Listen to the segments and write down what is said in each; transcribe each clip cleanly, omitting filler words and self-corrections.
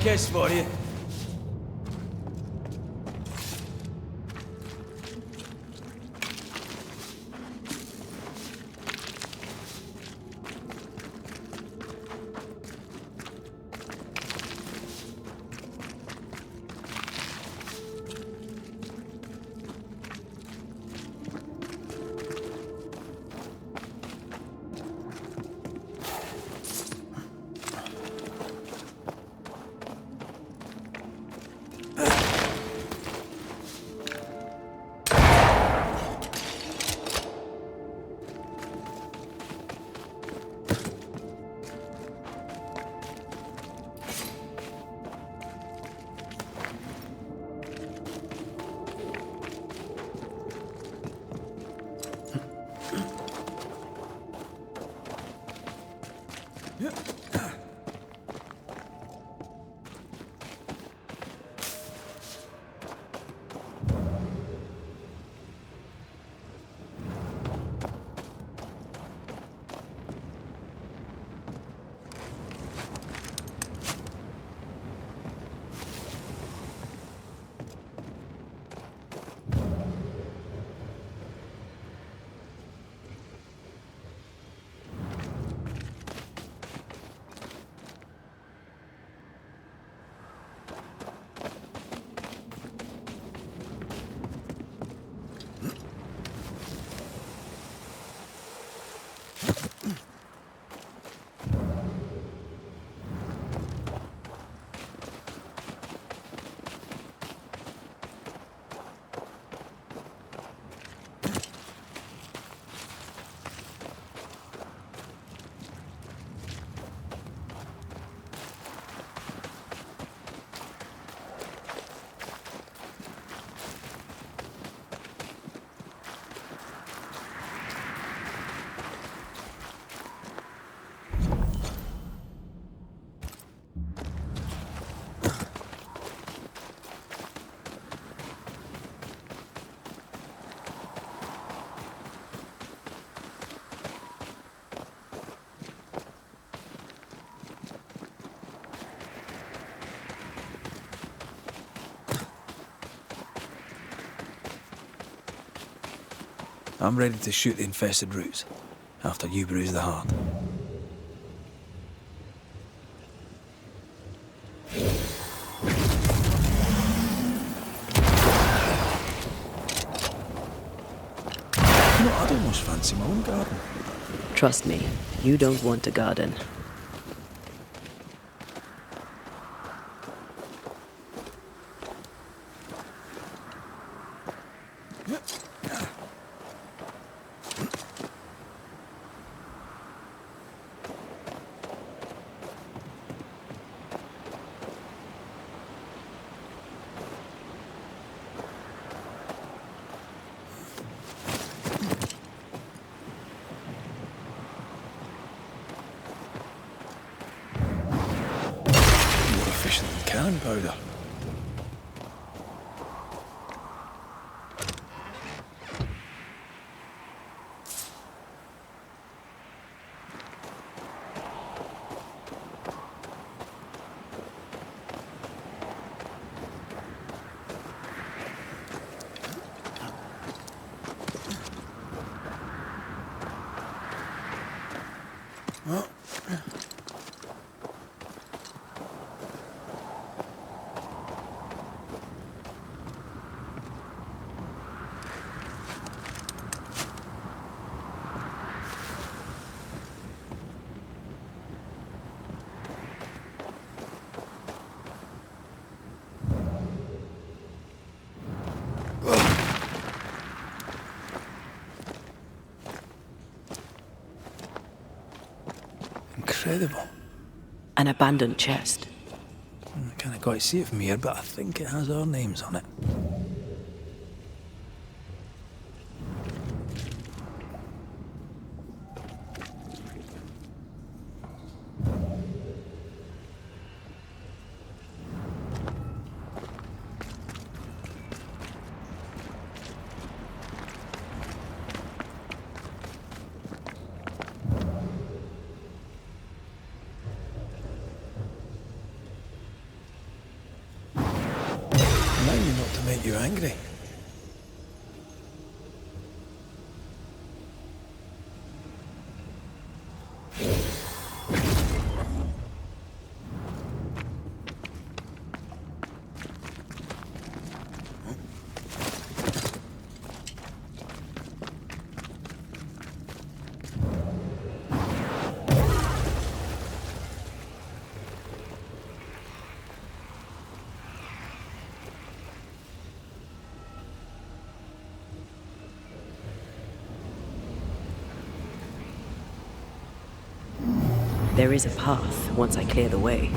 kiss for you. I'm ready to shoot the infested roots, after you bruise the heart. You know, I'd almost fancy my own garden. Trust me, you don't want a garden. Cannon powder. Oh. Incredible. An abandoned chest. I can't quite see it from here, but I think it has our names on it. trying not to make you angry. There is a path once I clear the way.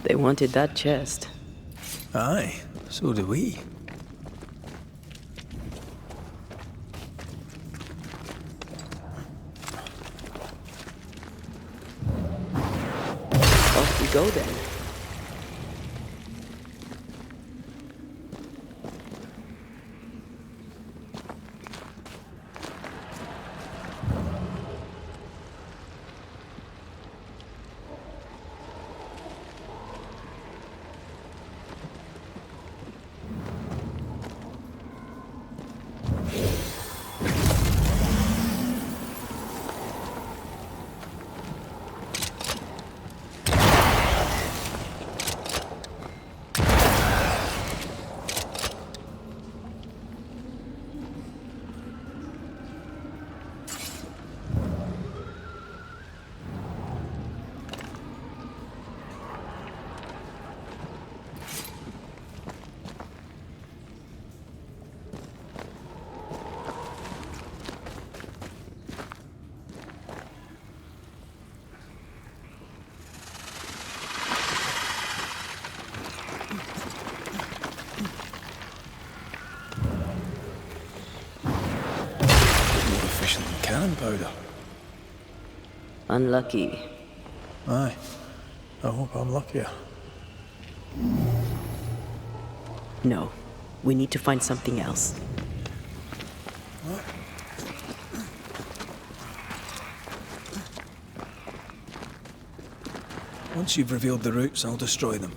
They wanted that chest. Aye, so do we. Off we go then. Cannon powder. Unlucky. Aye. I hope I'm luckier. No. We need to find something else. Once you've revealed the roots, I'll destroy them.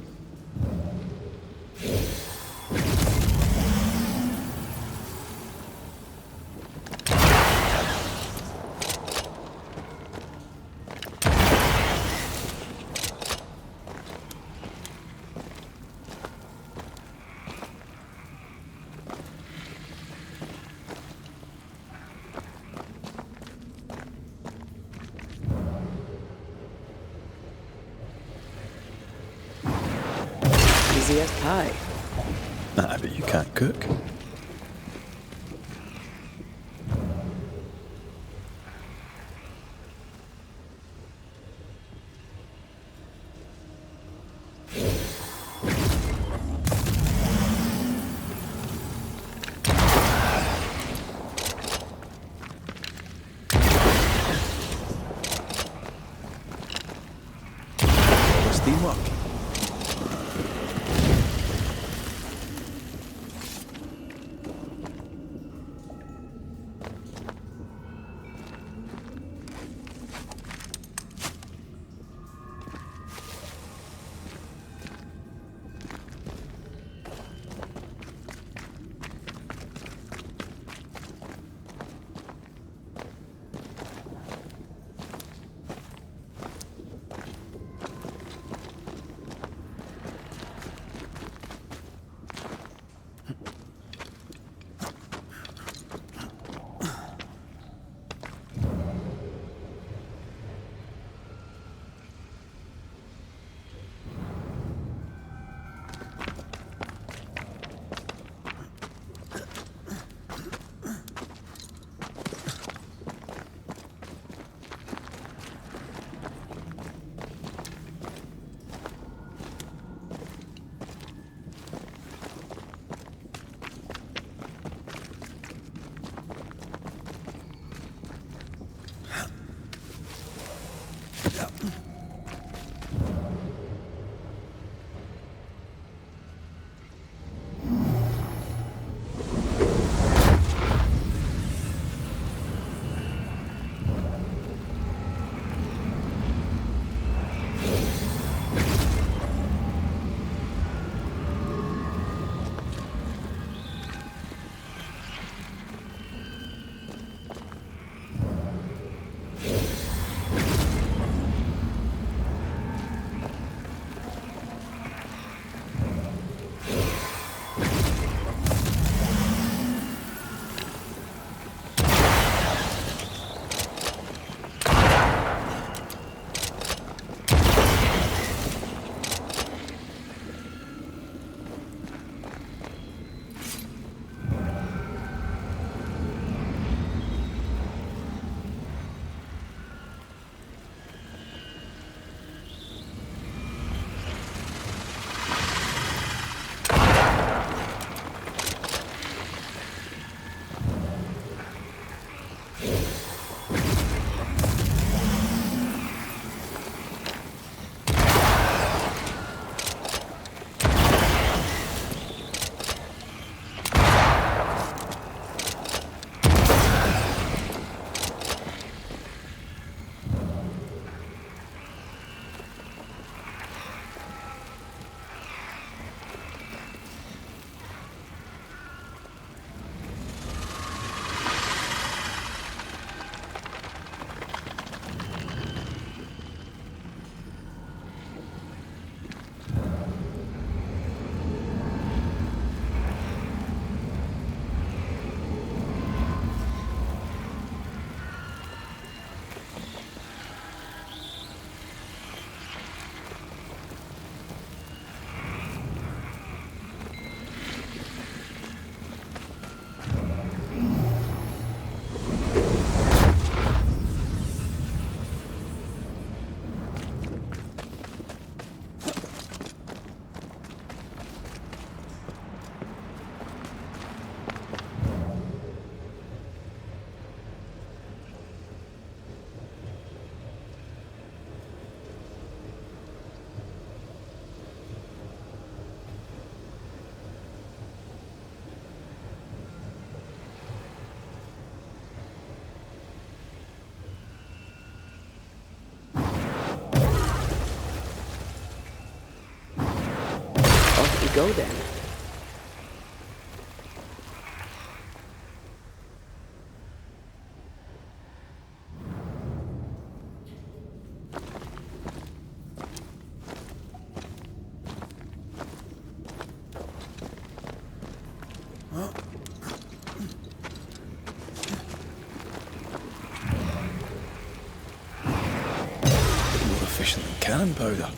Easy as pie. Nah, but you can't cook. Teamwork. go then. More efficient than cannon powder.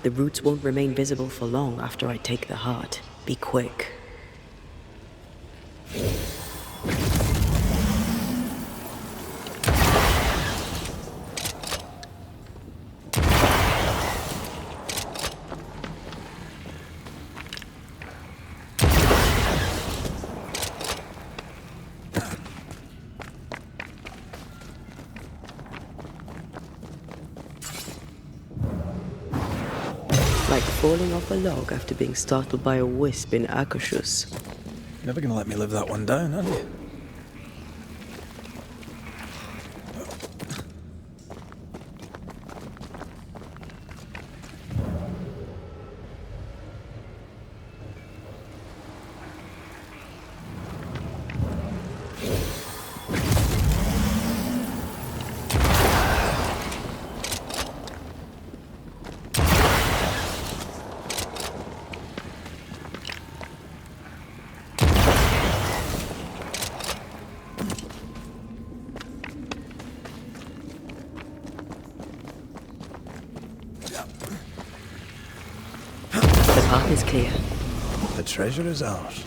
The roots won't remain visible for long after I take the heart. Be quick. Like falling off a log after being startled by a wisp in Akashus. Never gonna let me live that one down, are you? The path is clear. The treasure is ours.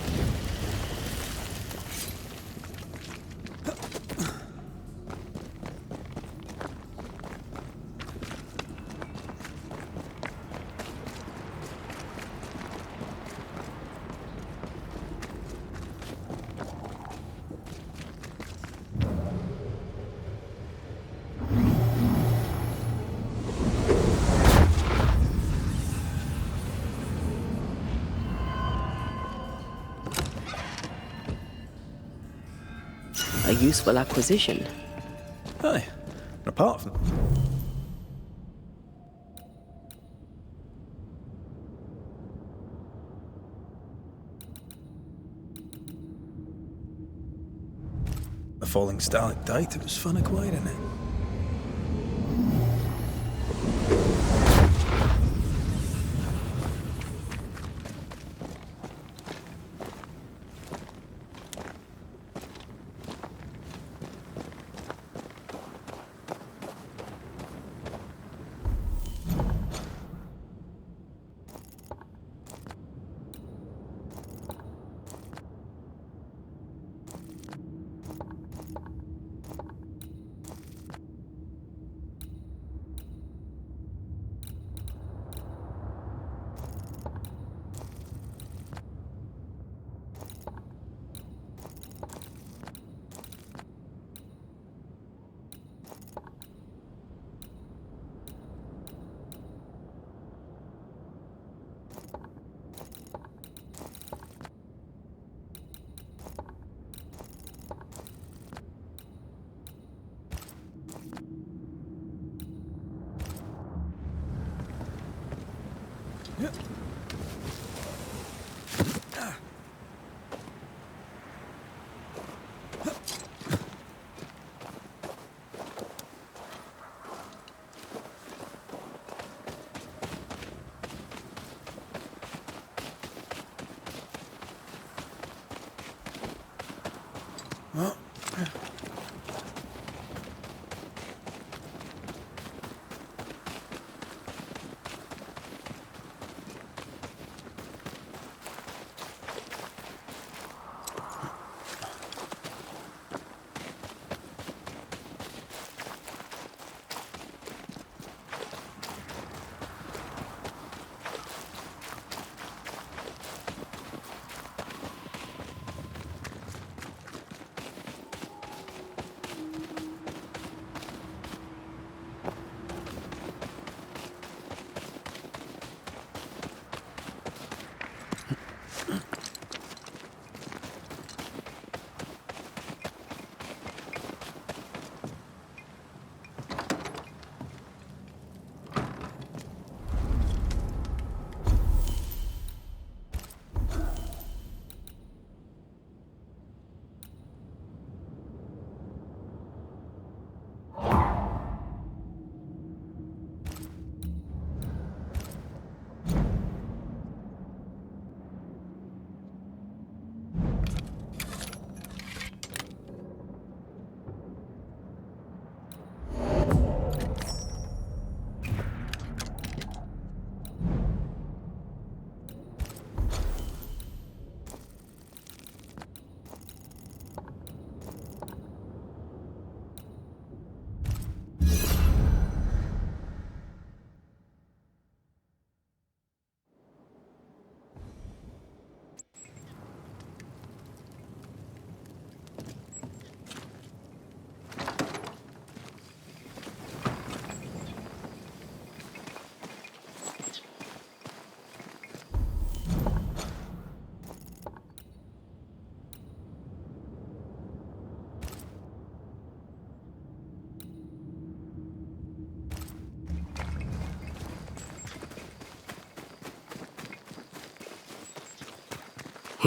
A useful acquisition. Aye. Apart from... the falling stalactite, it was fun acquiring it.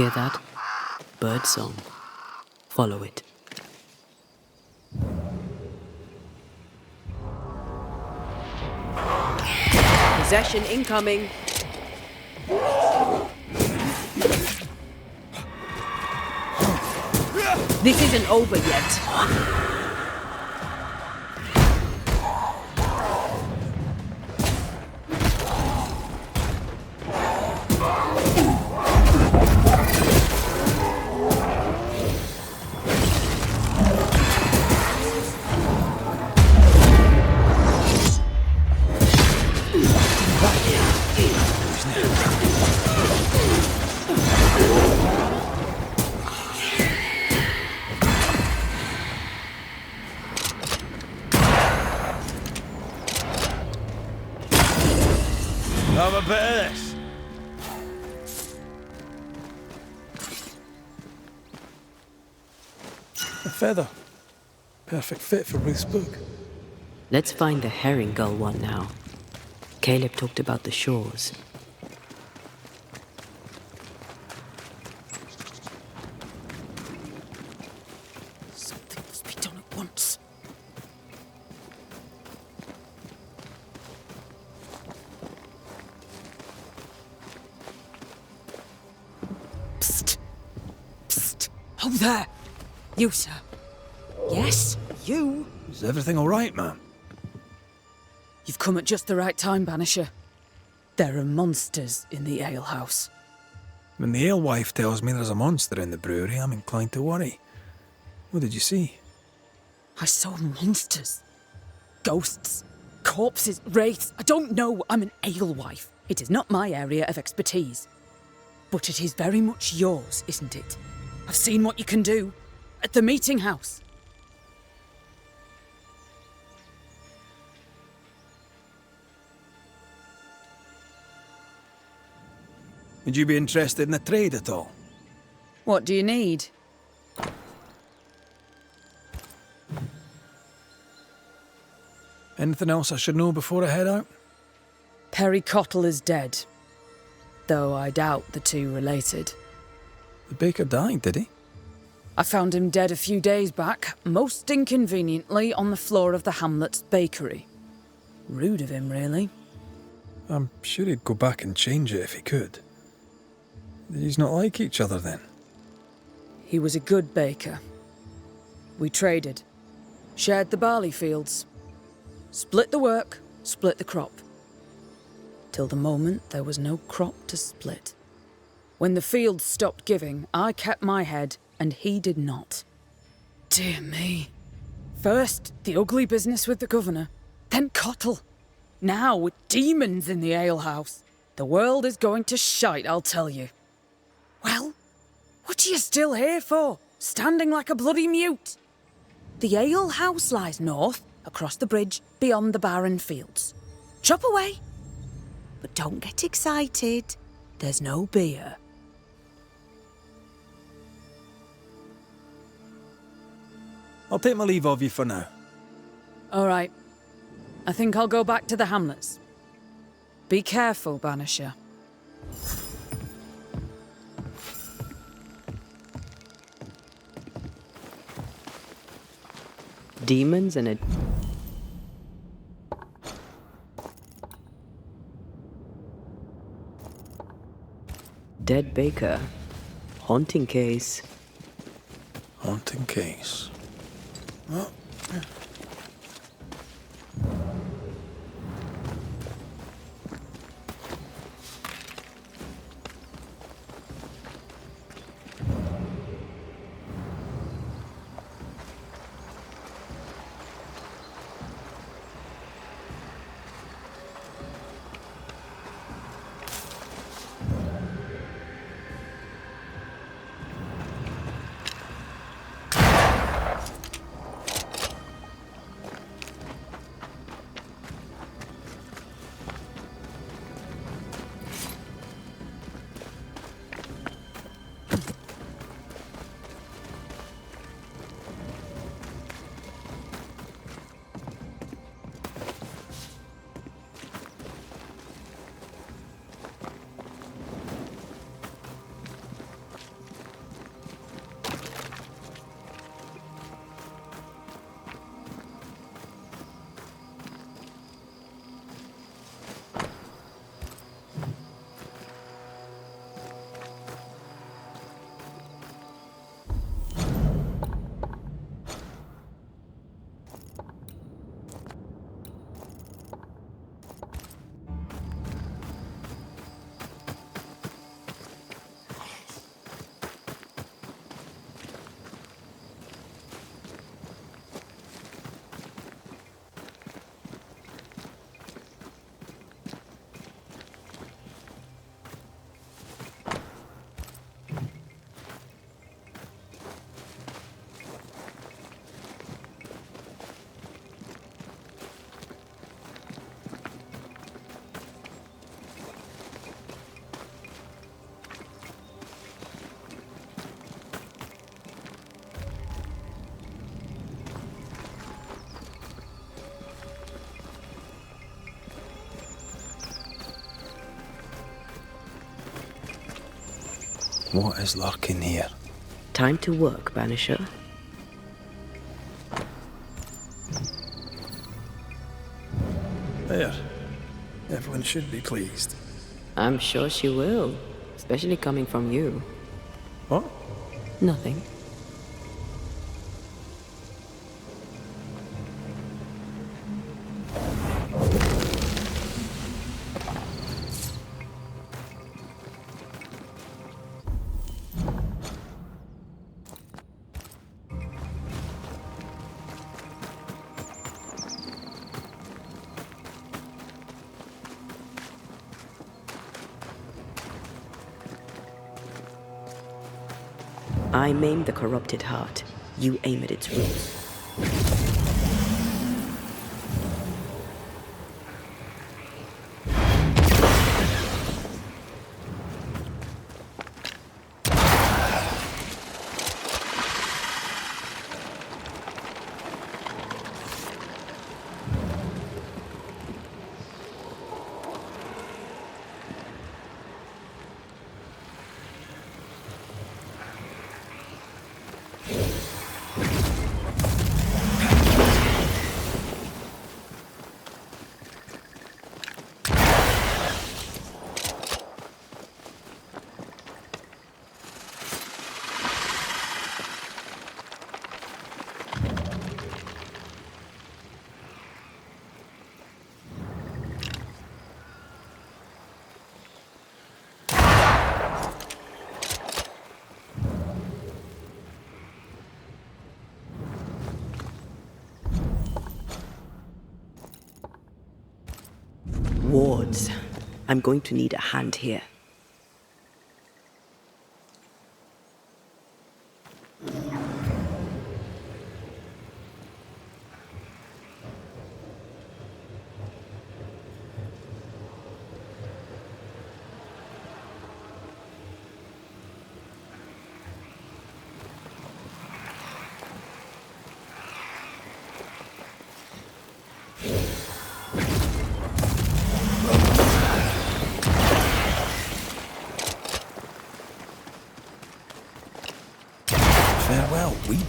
Hear that? Bird song. Follow it. Possession incoming. This isn't over yet. Have a bit of this. A feather. Perfect fit for Ruth's book. Let's find the herring gull one now. Caleb talked about the shores. Something must be done at once. Psst. Psst. Oh, there. You, sir. Yes, you. Is everything all right, man? You've come at just the right time, Banisher. There are monsters in the alehouse. When the Alewife tells me there's a monster in the brewery, I'm inclined to worry. What did you see? I saw monsters. Ghosts. Corpses. Wraiths. I don't know. I'm an alewife. It is not my area of expertise. But it is very much yours, isn't it? I've seen what you can do. At the meeting house. Would you be interested in a trade at all? What do you need? Anything else I should know before I head out? Perry Cottle is dead. Though I doubt the two related. The baker died, did he? I found him dead a few days back, most inconveniently on the floor of the hamlet's bakery. Rude of him, really. I'm sure he'd go back and change it if he could. Did not like each other then? He was a good baker. We traded. Shared the barley fields. Split the work, split the crop. Till the moment there was no crop to split. When the fields stopped giving, I kept my head, and he did not. Dear me. First, the ugly business with the governor, then Cottle. Now, with demons in the alehouse. The world is going to shite, I'll tell you. Well, what are you still here for? Standing like a bloody mute? The alehouse lies north, across the bridge, beyond the barren fields. Chop away. But don't get excited. There's no beer. I'll take my leave of you for now. All right. I think I'll go back to the hamlets. Be careful, Banisher. Demons and a... dead baker. Haunting case. Haunting case. Oh. What is lurking here? Time to work, Banisher. There. Everyone should be pleased. I'm sure she will, especially coming from you. What? Nothing. I maim the corrupted heart. You aim at its roots. Wards. I'm going to need a hand here. Farewell, weed.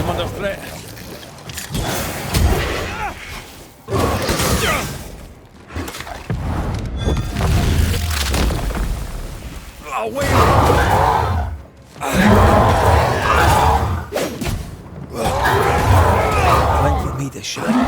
Under threat. Oh, wait! Time for me to shine.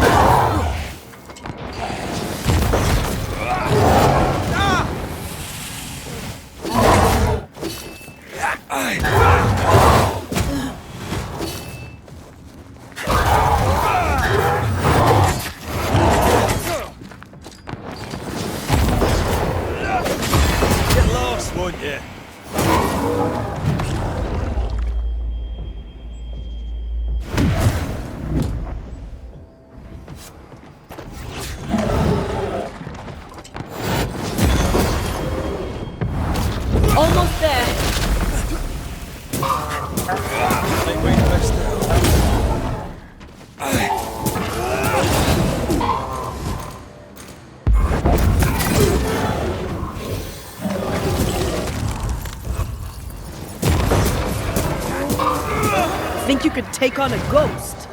Won't you? take on a ghost.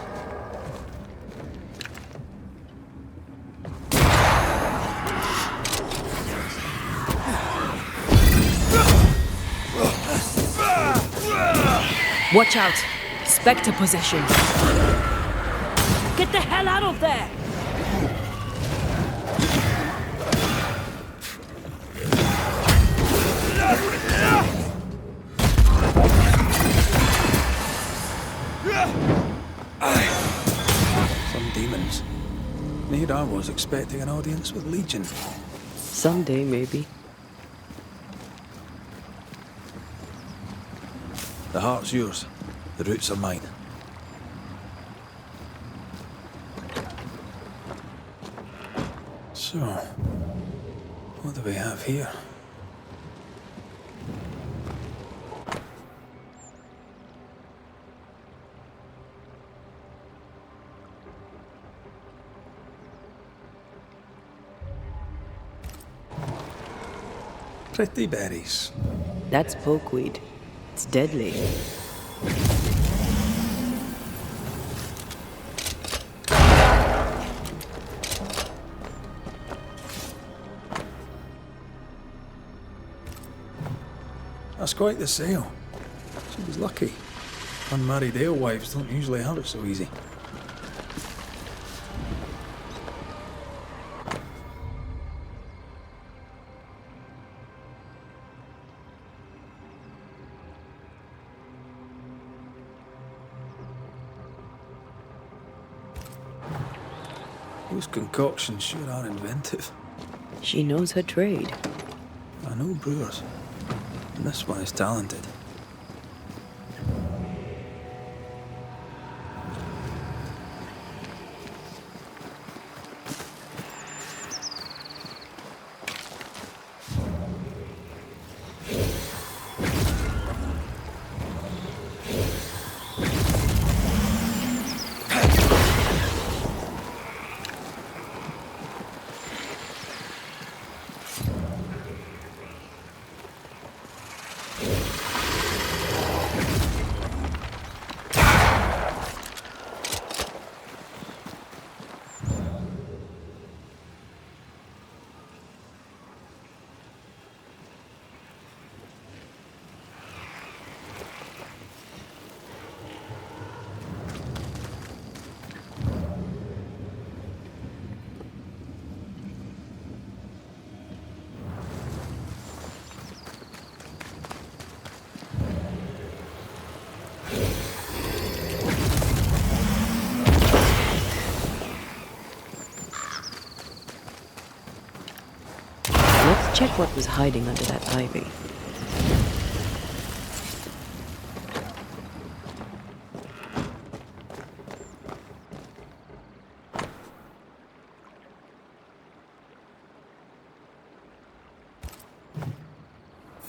Watch out! Spectre possession! Get the hell out of there! Some demons. Need I was expecting an audience with Legion. Someday, maybe. The heart's yours. The roots are mine. So, what do we have here? Pretty berries. That's pokeweed. It's deadly. That's quite the sale. She was lucky. Unmarried alewives don't usually have it so easy. Those concoctions sure are inventive. She knows her trade. I know brewers. And this one is talented. Let's check what was hiding under that ivy.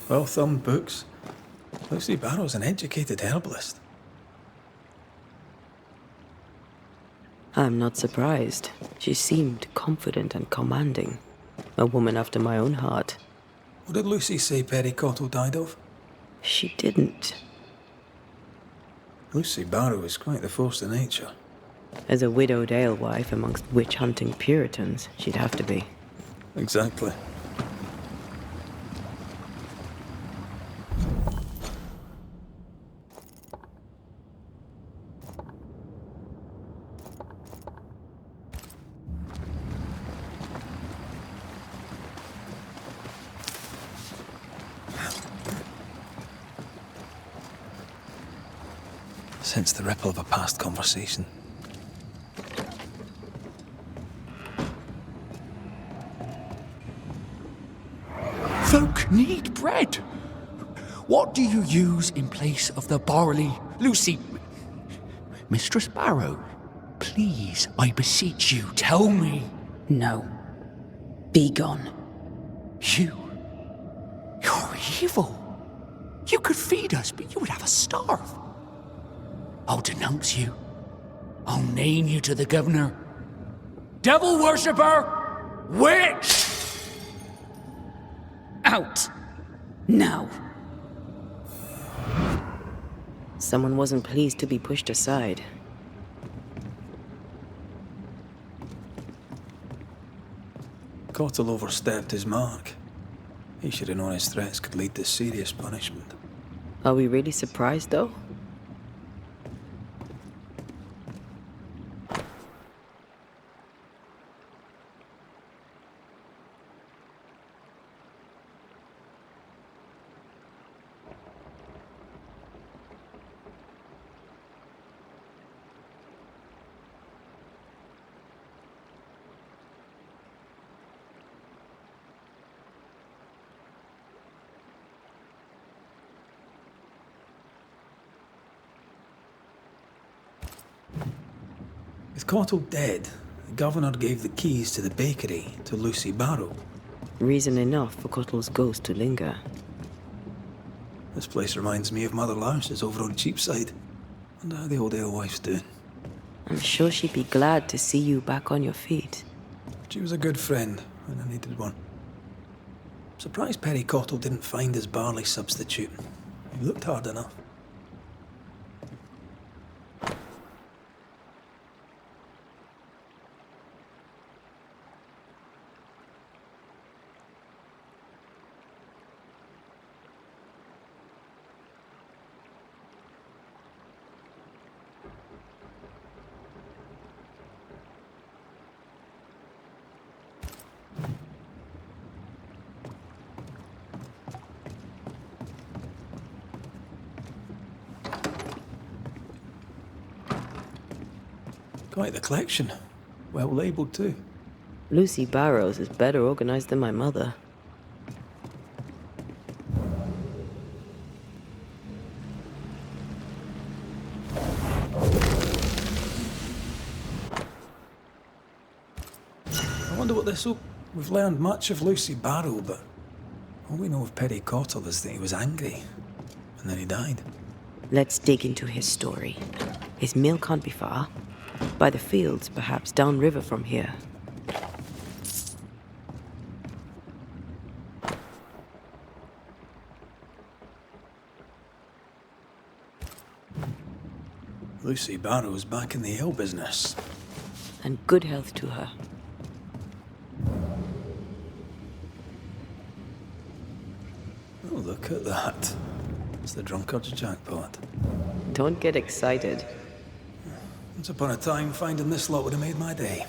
Well-thumbed books. Lucy Barrow's an educated herbalist. I'm not surprised. She seemed confident and commanding. A woman after my own heart. What did Lucy say Perry Cottle died of? She didn't. Lucy Barrow is quite the force of nature. As a widowed alewife amongst witch-hunting Puritans, she'd have to be. Exactly. Sense the ripple of a past conversation. Folk need bread. What do you use in place of the barley? Lucy, Mistress Barrow, please, I beseech you, tell me. No. Be gone. You're evil. You could feed us, but you would have us starve. I'll denounce you. I'll name you to the governor. Devil worshipper! Witch! Out. Now. Someone wasn't pleased to be pushed aside. Cottle overstepped his mark. He should have known his threats could lead to serious punishment. Are we really surprised, though? With Cottle dead, the governor gave the keys to the bakery to Lucy Barrow. Reason enough for Cottle's ghost to linger. This place reminds me of Mother Louse's over on Cheapside. Wonder how the old Alewife's doing. I'm sure she'd be glad to see you back on your feet. She was a good friend when I needed one. Surprised Perry Cottle didn't find his barley substitute. He looked hard enough. Quite the collection. Well labelled too. Lucy Barrows is better organized than my mother. I wonder what this will... We've learned much of Lucy Barrow, but all we know of Perry Cottle is that he was angry, and then he died. Let's dig into his story. His mill can't be far. By the fields, perhaps downriver from here. Lucy Barrow's back in the ale business. And good health to her. Oh, look at that. It's the drunkard's jackpot. Don't get excited. Once upon a time, finding this lot would have made my day.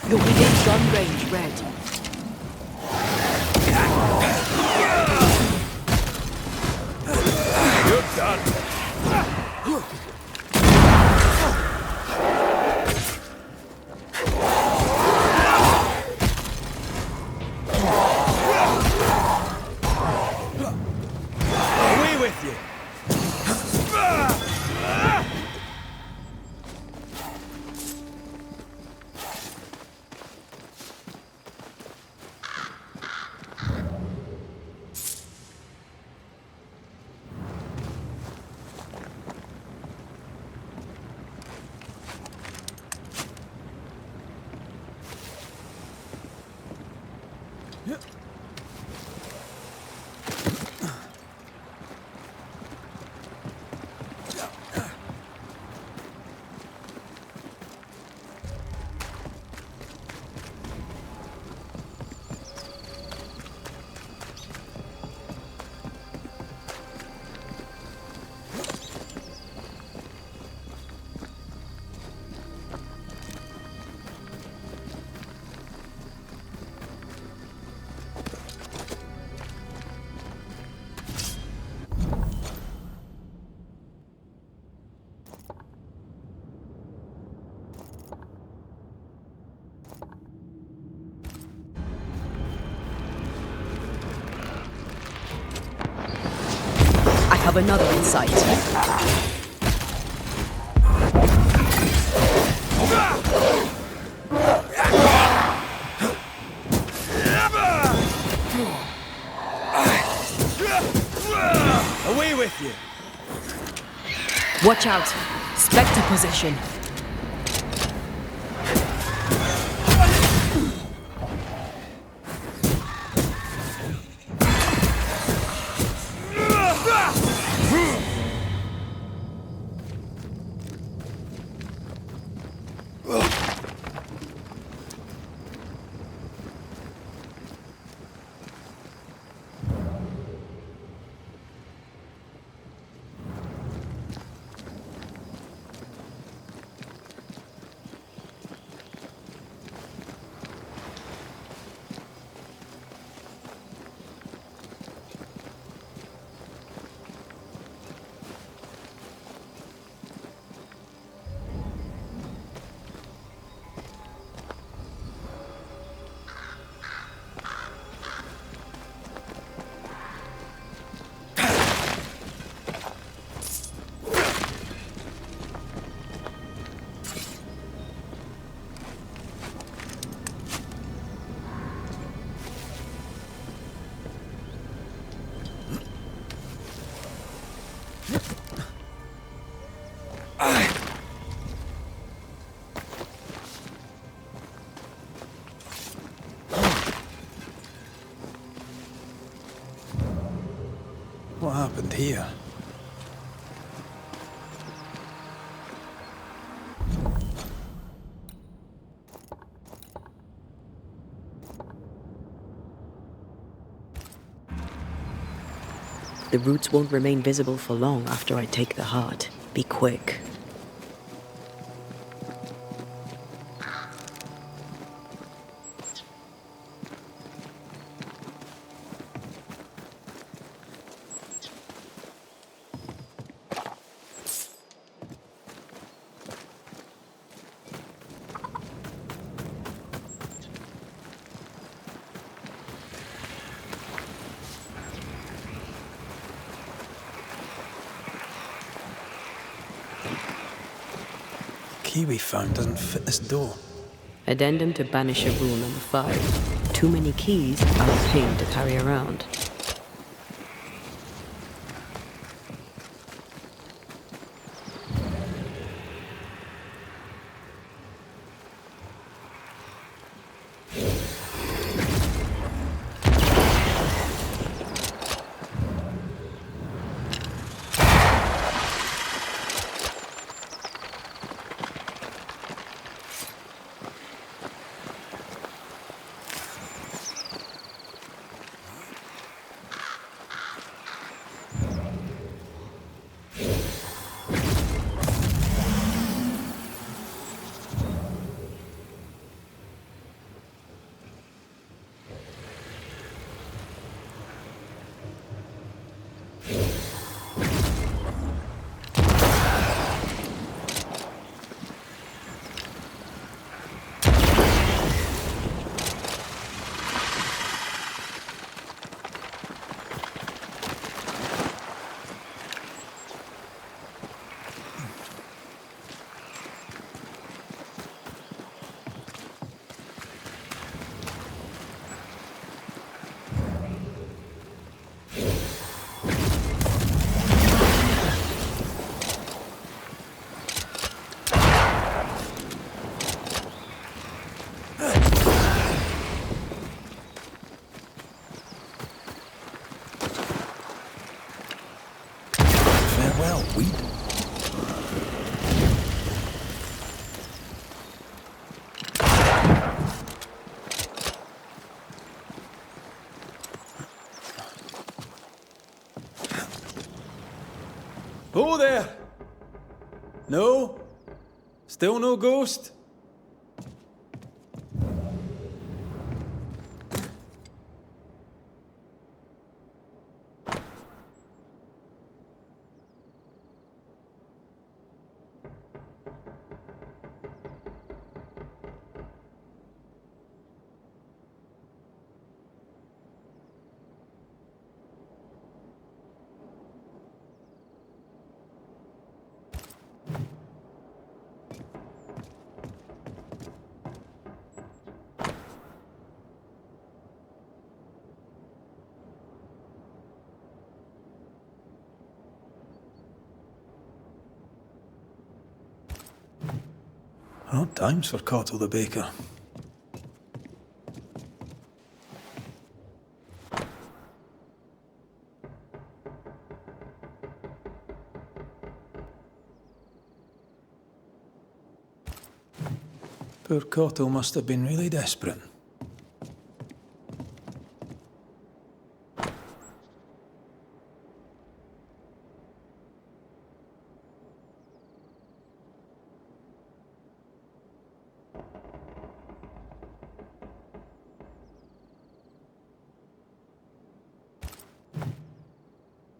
You're within gun range, Red. You're done. Away with you. have another in sight. Away with you! Watch out! Spectre position. What happened here? The roots won't remain visible for long after I take the heart. Be quick. Key we found doesn't fit this door. Addendum to Banisher Rule number 5. Too many keys are a pain to carry around. Farewell, weed. Oh there! No? Still no ghost? Hard times for Cottle the baker. Poor Cottle must have been really desperate.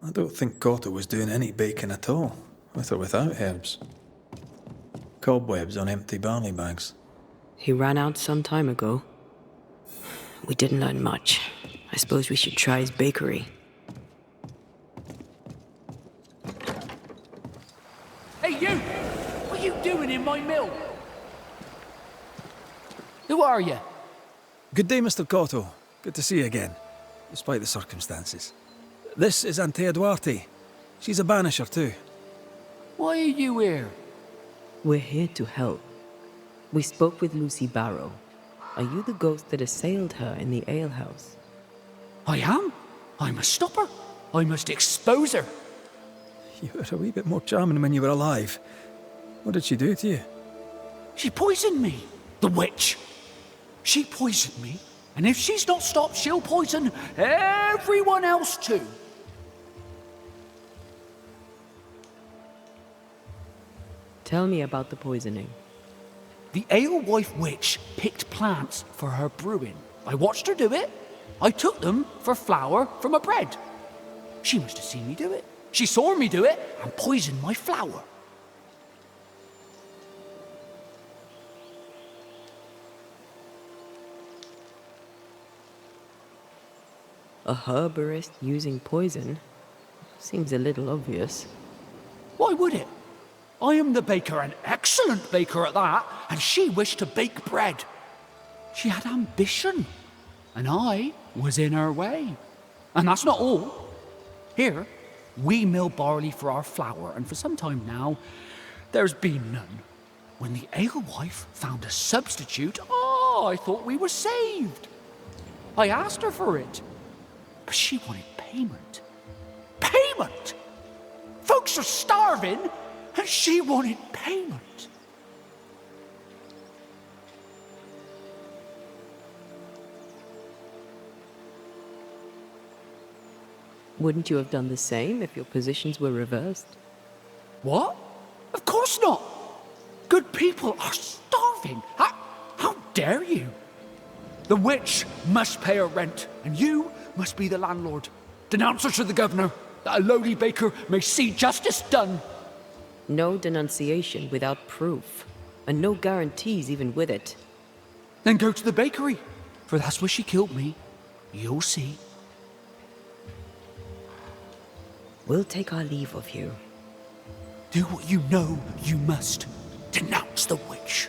I don't think Cottle was doing any baking at all, with or without herbs. Cobwebs on empty barley bags. He ran out some time ago. We didn't learn much. I suppose we should try his bakery. Hey, you! What are you doing in my mill? Who are you? Good day, Mr. Cottle. Good to see you again, despite the circumstances. This is Antea Duarte. She's a banisher too. Why are you here? We're here to help. We spoke with Lucy Barrow. Are you the ghost that assailed her in the alehouse? I am. I must stop her. I must expose her. You were a wee bit more charming when you were alive. What did she do to you? She poisoned me. The witch. She poisoned me. And if she's not stopped, she'll poison everyone else too. Tell me about the poisoning. The Alewife witch picked plants for her brewing. I watched her do it. I took them for flour from a bread. She must have seen me do it. She saw me do it and poisoned my flour. A herborist using poison? Seems a little obvious. Why would it? I am the baker, an excellent baker at that, and she wished to bake bread. She had ambition, and I was in her way. And that's not all. Here, we mill barley for our flour, and for some time now, there's been none. When the alewife found a substitute, I thought we were saved. I asked her for it, but she wanted payment. Payment! Folks are starving, and she wanted payment. Wouldn't you have done the same if your positions were reversed? What? Of course not. Good people are starving. How dare you? The witch must pay her rent, and you must be the landlord. Denounce her to the governor, that a lowly baker may see justice done. No denunciation without proof, and no guarantees even with it. Then go to the bakery, for that's where she killed me. You'll see. We'll take our leave of you. Do what you know you must. Denounce the witch.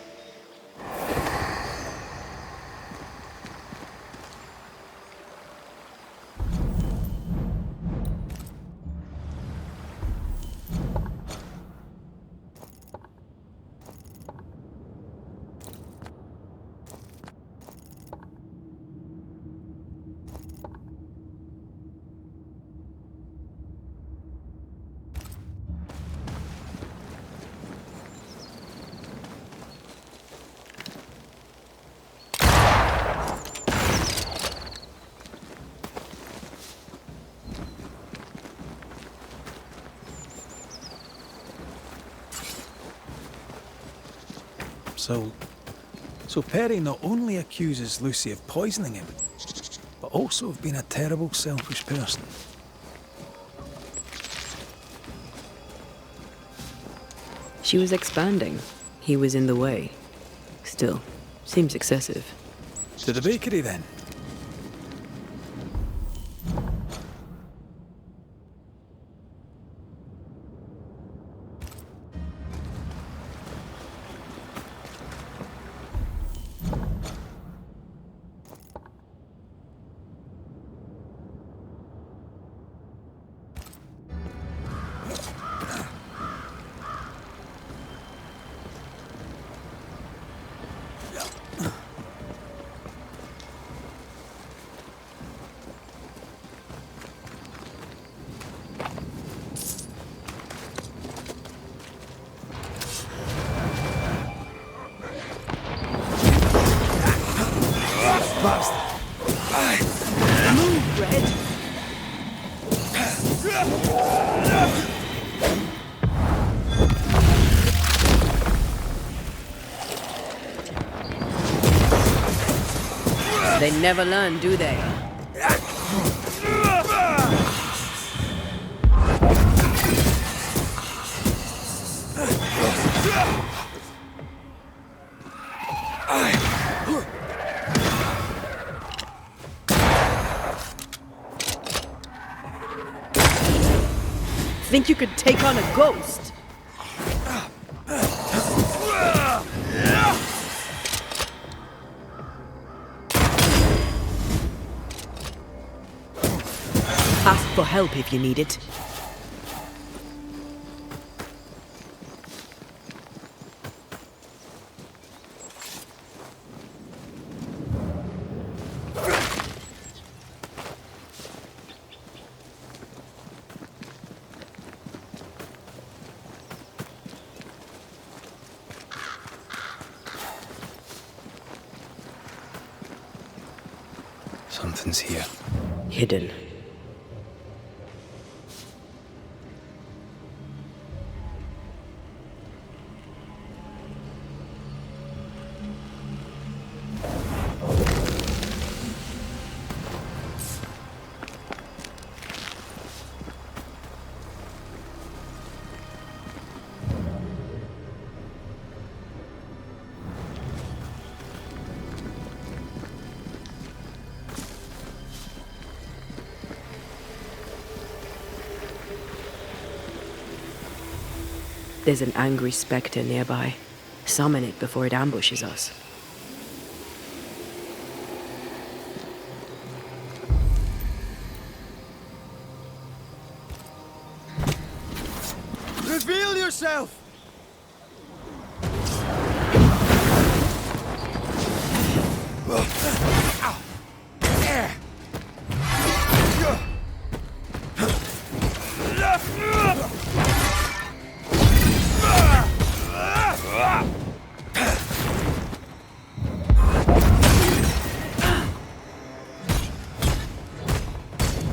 So Perry not only accuses Lucy of poisoning him, but also of being a terrible, selfish person. She was expanding. He was in the way. Still, seems excessive. To the bakery, then. bastard! Move, Red! They never learn, do they? Think you could take on a ghost? Ask for help if you need it. Something's here. Hidden. There's an angry spectre nearby. Summon it before it ambushes us. Reveal yourself!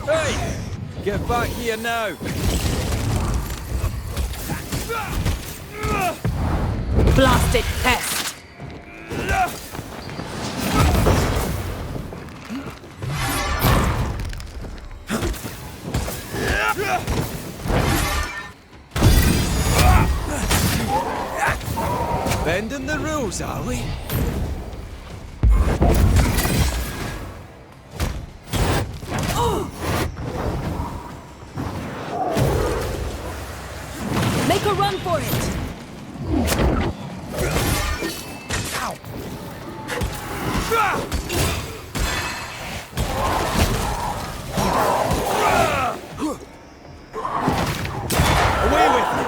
Hey! Get back here now! Blasted pest! Bending the rules, are we? Make a run for it! Away with you!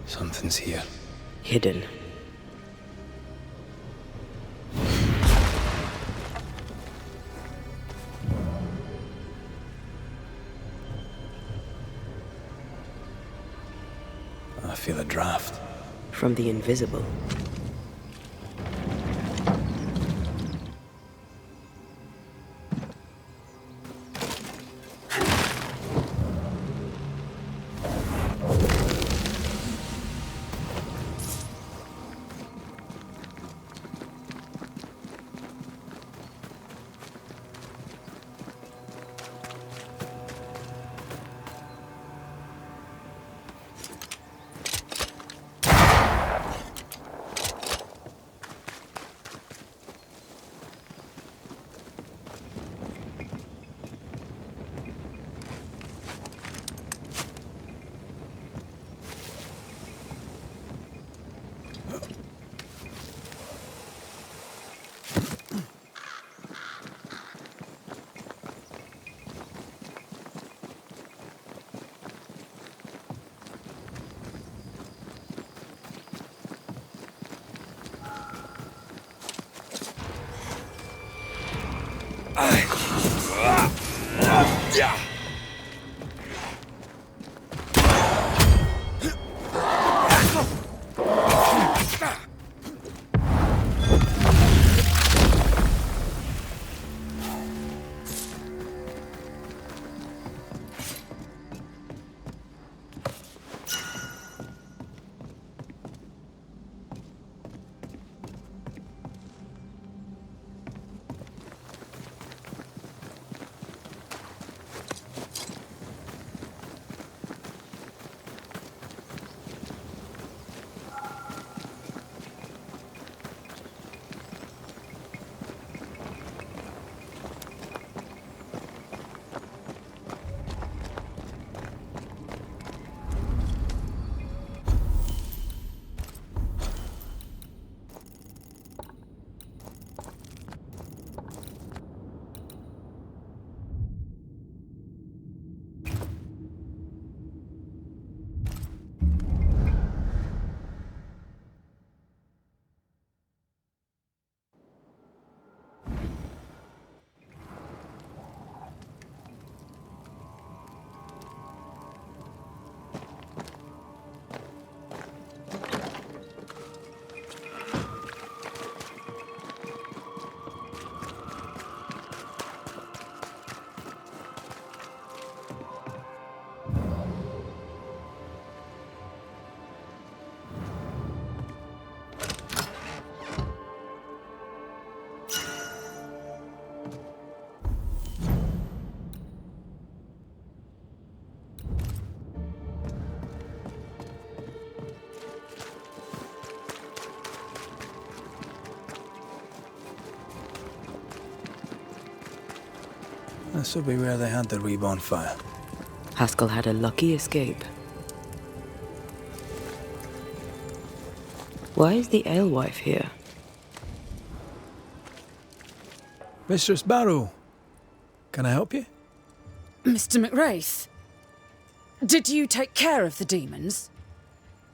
Something's here. Hidden. I feel a draft. From the invisible. This will be where they had their wee bonfire. Haskell had a lucky escape. Why is the Alewife here? Mistress Barrow, can I help you? Mr. McWraith, did you take care of the demons?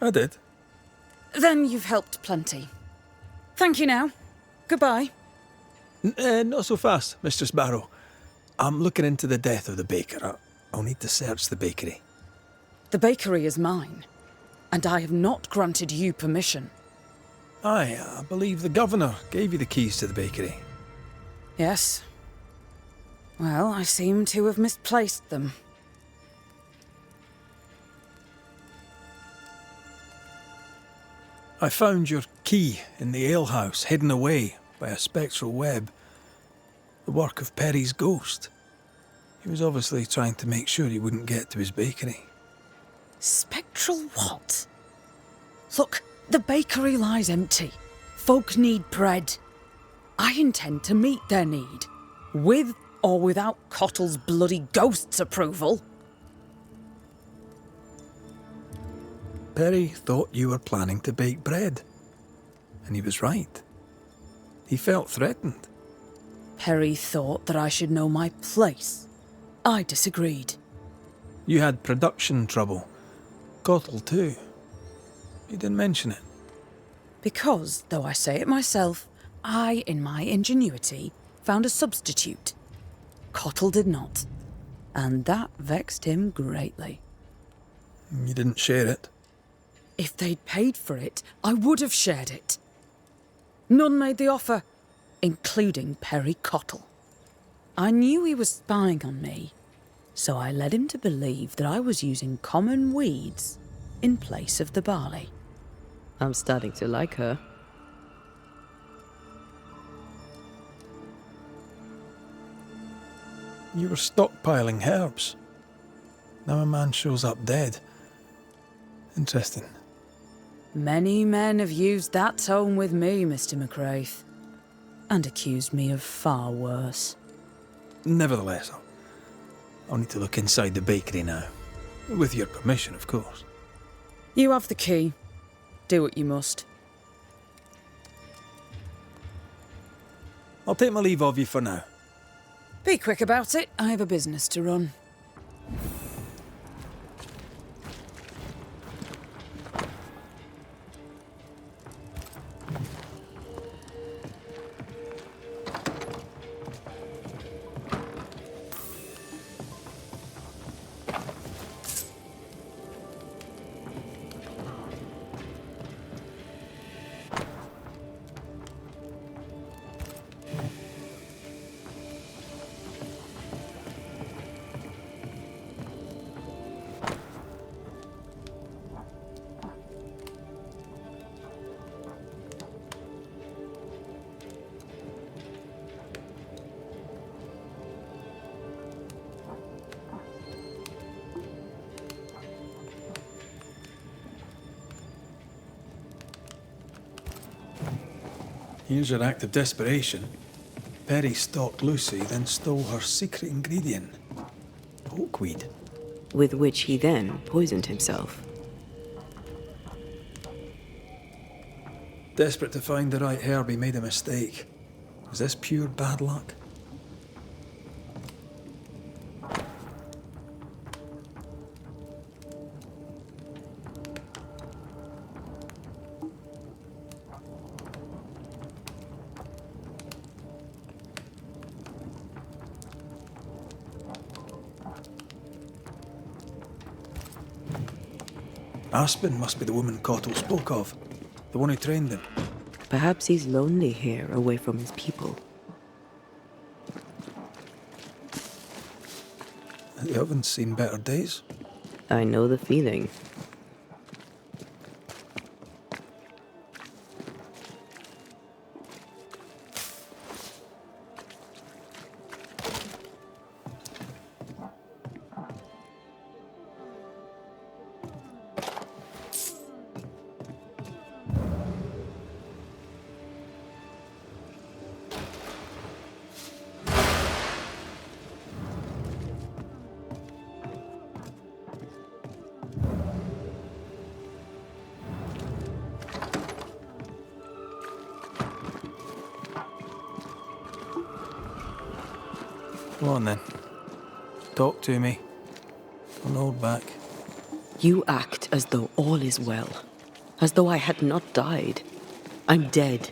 I did. Then you've helped plenty. Thank you now. Goodbye. Not so fast, Mistress Barrow. I'm looking into the death of the baker. I'll need to search the bakery. The bakery is mine, and I have not granted you permission. Aye, I believe the governor gave you the keys to the bakery. Yes. Well, I seem to have misplaced them. I found your key in the alehouse, hidden away by a spectral web. The work of Perry's ghost. He was obviously trying to make sure he wouldn't get to his bakery. Spectral what? Look, the bakery lies empty. Folk need bread. I intend to meet their need, with or without Cottle's bloody ghost's approval. Perry thought you were planning to bake bread. And he was right. He felt threatened. Perry thought that I should know my place. I disagreed. You had production trouble. Cottle too. You didn't mention it. Because, though I say it myself, I, in my ingenuity, found a substitute. Cottle did not. And that vexed him greatly. You didn't share it. If they'd paid for it, I would have shared it. None made the offer, including Perry Cottle. I knew he was spying on me, so I led him to believe that I was using common weeds in place of the barley. I'm starting to like her. You were stockpiling herbs. Now a man shows up dead. Interesting. Many men have used that tone with me, Mr. McWraith, and accused me of far worse. Nevertheless, I'll need to look inside the bakery now. With your permission, of course. You have the key. Do what you must. I'll take my leave of you for now. Be quick about it. I have a business to run. Here's your act of desperation. Perry stalked Lucy, then stole her secret ingredient, pokeweed. With which he then poisoned himself. Desperate to find the right herb, he made a mistake. Is this pure bad luck? Aspen must be the woman Cottle spoke of, the one who trained him. Perhaps he's lonely here, away from his people. The oven's seen better days. I know the feeling. Go on then. Talk to me. Don't hold back. You act as though all is well. As though I had not died. I'm dead.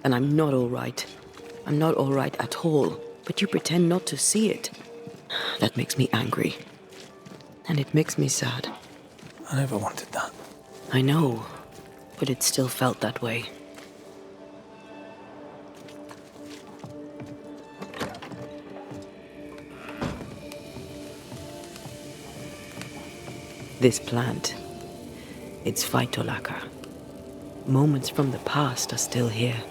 And I'm not all right. I'm not all right at all. But you pretend not to see it. That makes me angry. And it makes me sad. I never wanted that. I know. But it still felt that way. This plant, it's phytolacca. Moments from the past are still here.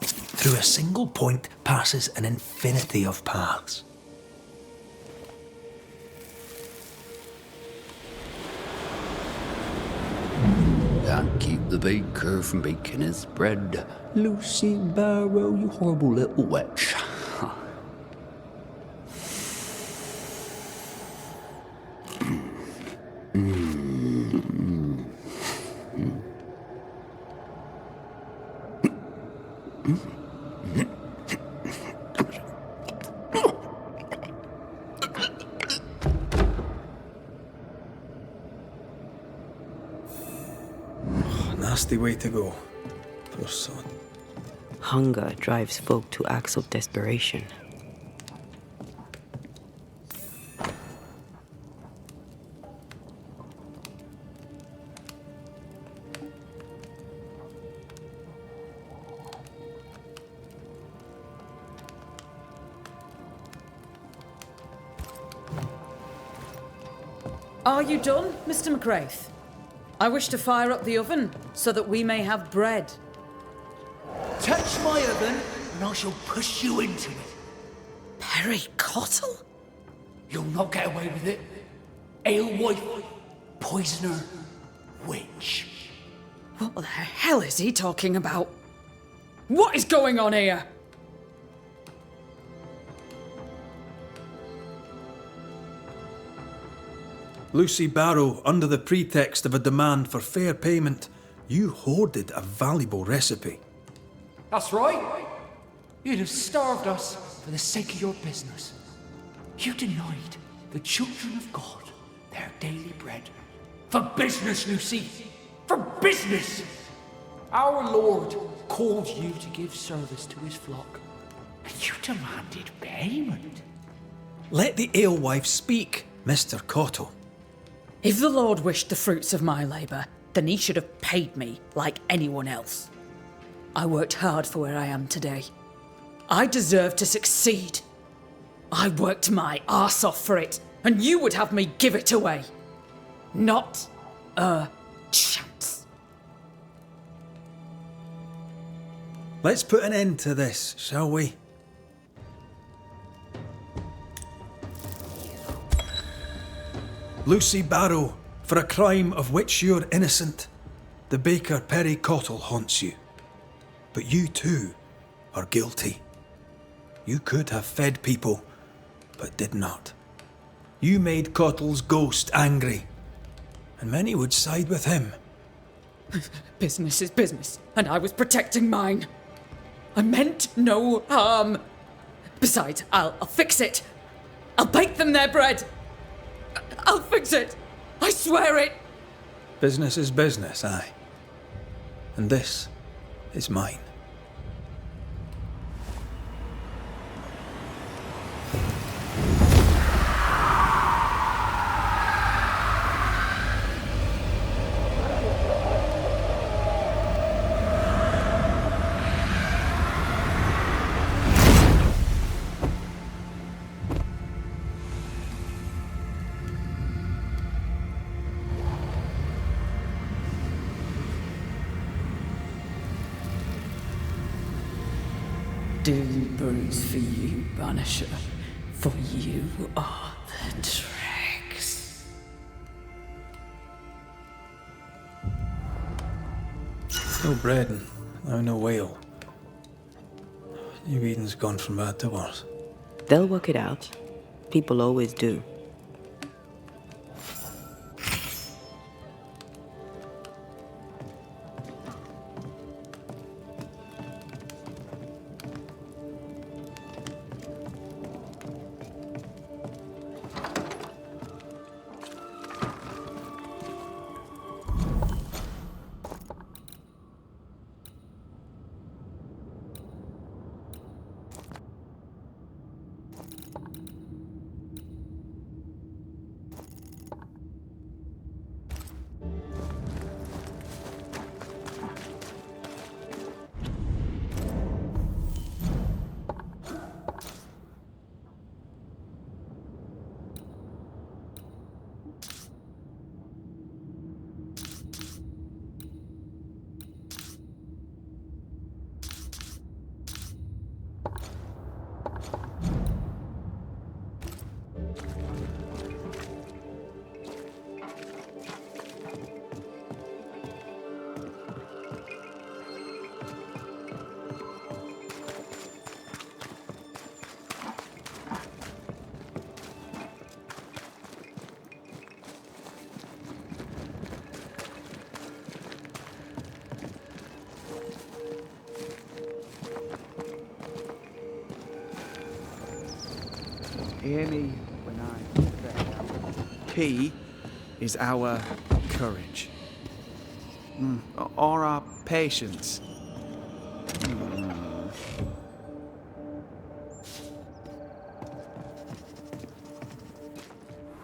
Through a single point passes an infinity of paths. Can't keep the baker from baking his bread. Lucy Barrow, you horrible little witch. Nasty way to go. Poor son. Hunger drives folk to acts of desperation. Are you done, Mr. McCraith? I wish to fire up the oven so that we may have bread. Touch my oven, and I shall push you into it. Perry Cottle? You'll not get away with it. Alewife, poisoner, witch. What the hell is he talking about? What is going on here? Lucy Barrow, under the pretext of a demand for fair payment, you hoarded a valuable recipe. That's right. You'd have starved us for the sake of your business. You denied the children of God their daily bread. For business, Lucy. For business. Our Lord called you to give service to his flock, and you demanded payment. Let the alewife speak, Mr. Cottle. If the Lord wished the fruits of my labour, then he should have paid me like anyone else. I worked hard for where I am today. I deserve to succeed. I worked my arse off for it, and you would have me give it away. Not a chance. Let's put an end to this, shall we? Lucy Barrow, for a crime of which you're innocent, the baker Perry Cottle haunts you. But you too are guilty. You could have fed people, but did not. You made Cottle's ghost angry, and many would side with him. Business is business, and I was protecting mine. I meant no harm. Besides, I'll fix it. I'll bake them their bread. I'll fix it. I swear it. Business is business, aye. And this is mine. Deliverance for you, Banisher. For you are the dregs. No bread and now no ale. New Eden's gone from bad to worse. They'll work it out. People always do. Hear me when I say key is our courage. Or our patience.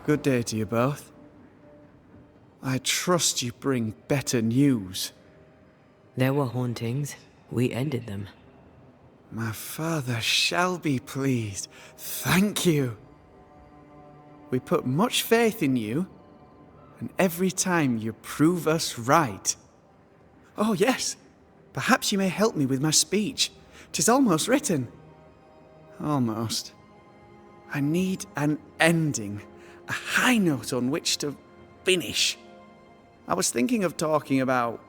Good day to you both. I trust you bring better news. There were hauntings. We ended them. My father shall be pleased. Thank you. We put much faith in you, and every time you prove us right. Oh, yes. Perhaps you may help me with my speech. 'Tis almost written. Almost. I need an ending, a high note on which to finish. I was thinking of talking about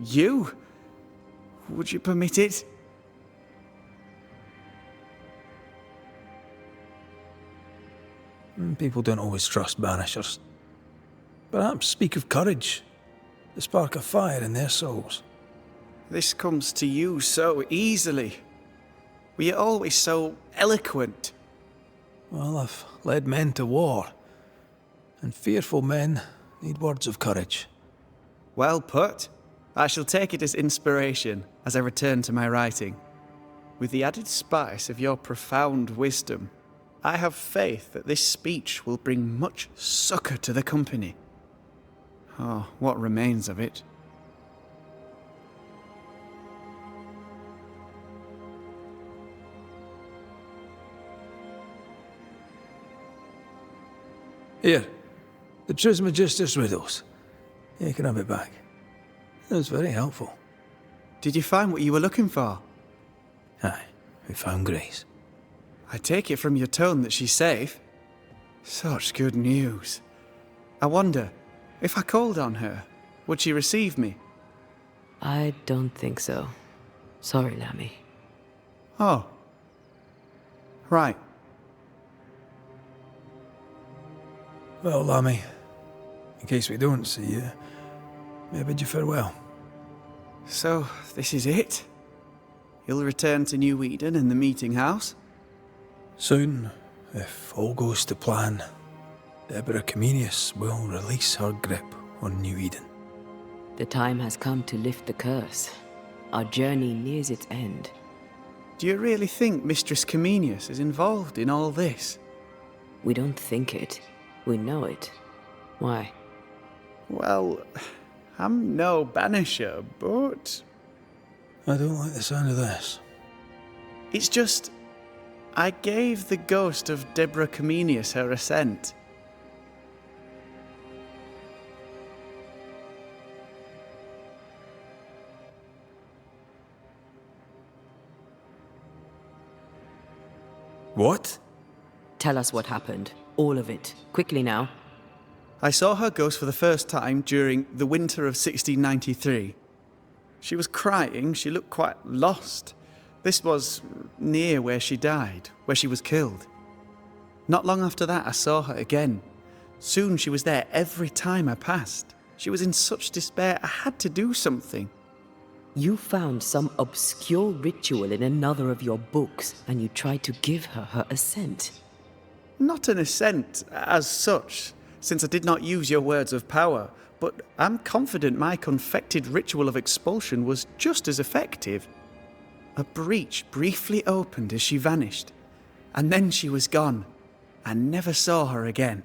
you. Would you permit it? People don't always trust Banishers. Perhaps speak of courage, the spark of fire in their souls. This comes to you so easily. Were you always so eloquent? Well, I've led men to war, and fearful men need words of courage. Well put. I shall take it as inspiration as I return to my writing. With the added spice of your profound wisdom, I have faith that this speech will bring much succour to the company. Oh, what remains of it? Here, the Trismegistus riddles. You can have it back. It was very helpful. Did you find what you were looking for? Aye, we found Grace. I take it from your tone that she's safe. Such good news. I wonder, if I called on her, would she receive me? I don't think so. Sorry, Lammy. Oh. Right. Well, Lammy, in case we don't see you, may I bid you farewell. So, this is it? You'll return to New Eden and the meeting house? Soon, if all goes to plan, Deborah Comenius will release her grip on New Eden. The time has come to lift the curse. Our journey nears its end. Do you really think Mistress Comenius is involved in all this? We don't think it. We know it. Why? Well, I'm no banisher, but I don't like the sound of this. it's just... I gave the ghost of Deborah Comenius her assent. What? Tell us what happened. All of it. Quickly now. I saw her ghost for the first time during the winter of 1693. She was crying, she looked quite lost. This was near where she died, where she was killed. Not long after that, I saw her again. Soon she was there every time I passed. She was in such despair, I had to do something. You found some obscure ritual in another of your books, and you tried to give her her assent. Not an assent as such, since I did not use your words of power, but I'm confident my confected ritual of expulsion was just as effective. A breach briefly opened as she vanished, and then she was gone. I never saw her again.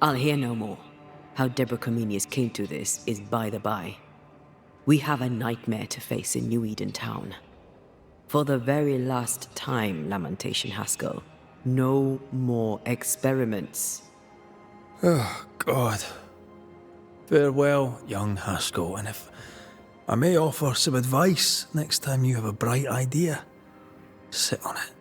I'll hear no more. How Deborah Comenius came to this is by the by. We have a nightmare to face in New Eden Town. For the very last time, Lamentation Haskell, no more experiments. Oh, God. Farewell, young Haskell, and if I may offer some advice next time you have a bright idea, sit on it.